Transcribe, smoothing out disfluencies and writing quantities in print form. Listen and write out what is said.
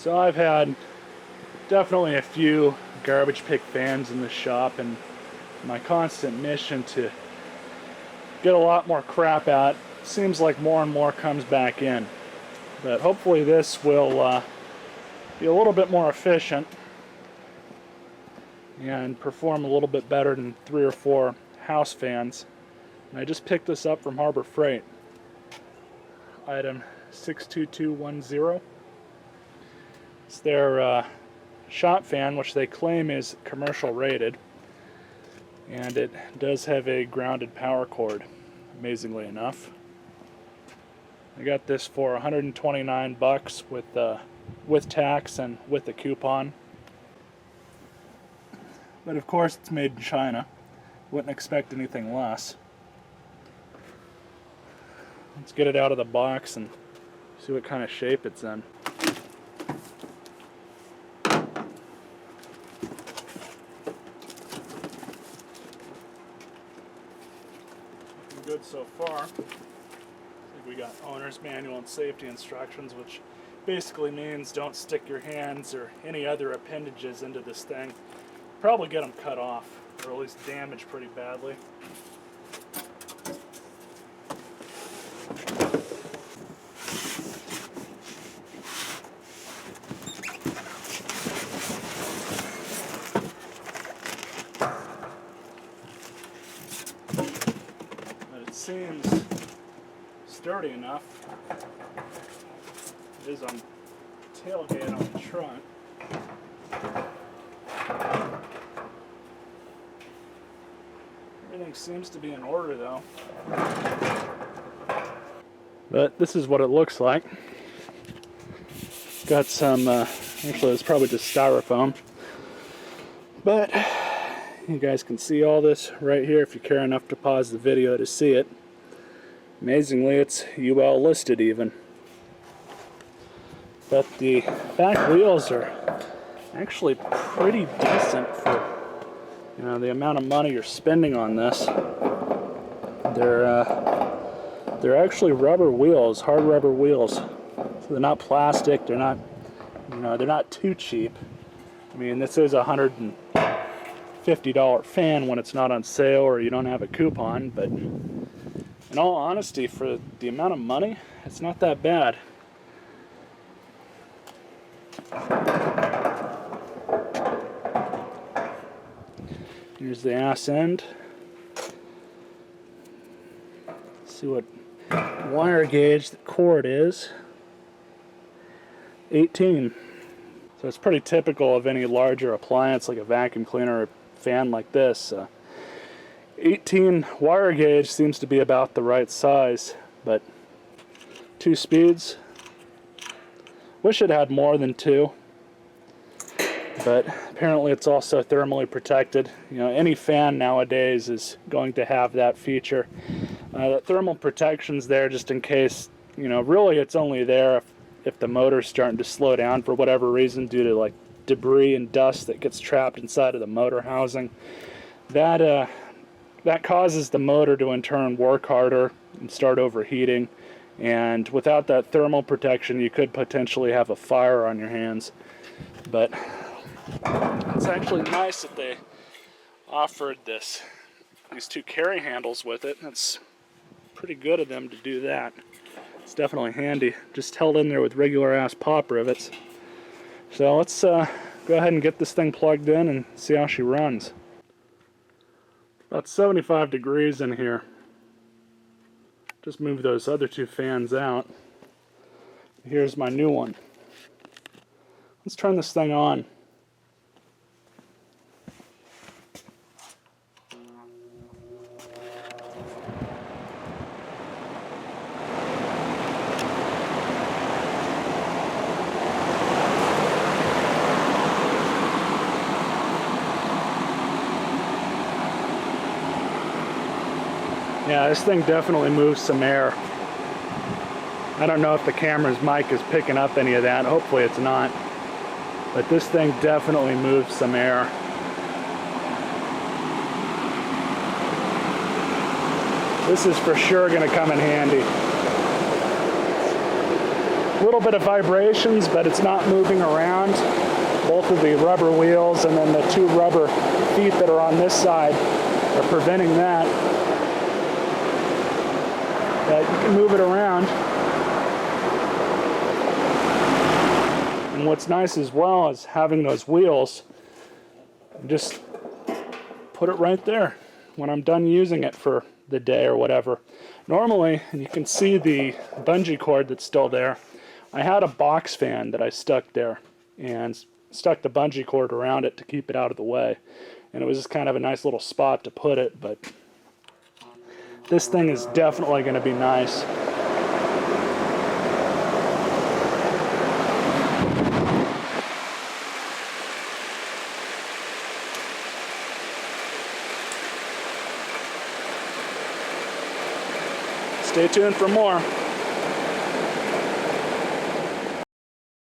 So I've had definitely a few garbage pick fans in the shop, and my constant mission to get a lot more crap out seems like more and more comes back in. But hopefully this will be a little bit more efficient and perform a little bit better than 3 or 4 house fans. And I just picked this up from Harbor Freight. Item 62210. It's their shop fan, which they claim is commercial rated, and it does have a grounded power cord, amazingly enough. I got this for 129 bucks with tax and with a coupon. But of course it's made in China. Wouldn't expect anything less. Let's get it out of the box and see what kind of shape it's in. Good so far. I think we got owner's manual and safety instructions, which basically means don't stick your hands or any other appendages into this thing. Probably get them cut off, or at least damaged pretty badly. Seems sturdy enough. It is on tailgate on the trunk. Everything seems to be in order though. But this is what it looks like. Got some, actually it's probably just styrofoam. But you guys can see all this right here if you care enough to pause the video to see it. Amazingly, it's UL listed even. But the back wheels are actually pretty decent for, you know, the amount of money you're spending on this. They're actually rubber wheels, hard rubber wheels. So they're not plastic. They're not, you know, they're not too cheap. I mean, this is $150 fan when it's not on sale or you don't have a coupon, but in all honesty, for the amount of money, it's not that bad. Here's the ass end. Let's see what wire gauge the cord is. 18. So it's pretty typical of any larger appliance like a vacuum cleaner or fan like this. 18 wire gauge seems to be about the right size, but 2 speeds. Wish it had more than 2, but apparently it's also thermally protected. You know, any fan nowadays is going to have that feature. That thermal protection's there just in case, you know, really it's only there if the motor's starting to slow down for whatever reason due to like debris and dust that gets trapped inside of the motor housing. That causes the motor to in turn work harder and start overheating, and without that thermal protection you could potentially have a fire on your hands. But it's actually nice that they offered these 2 carry handles with it. That's pretty good of them to do that. It's definitely handy. Just held in there with regular ass pop rivets. So let's go ahead and get this thing plugged in and see how she runs. About 75 degrees in here. Just move those other 2 fans out. Here's my new one. Let's turn this thing on. Yeah, this thing definitely moves some air. I don't know if the camera's mic is picking up any of that. Hopefully it's not. But this thing definitely moves some air. This is for sure going to come in handy. a little bit of vibrations, but it's not moving around. Both of the rubber wheels and then the two rubber feet that are on this side are preventing that. But you can move it around. And what's nice as well is having those wheels, just put it right there when I'm done using it for the day or whatever. Normally, and you can see the bungee cord that's still there, I had a box fan that I stuck there and stuck the bungee cord around it to keep it out of the way. And it was just kind of a nice little spot to put it, but this thing is definitely going to be nice. Stay tuned for more.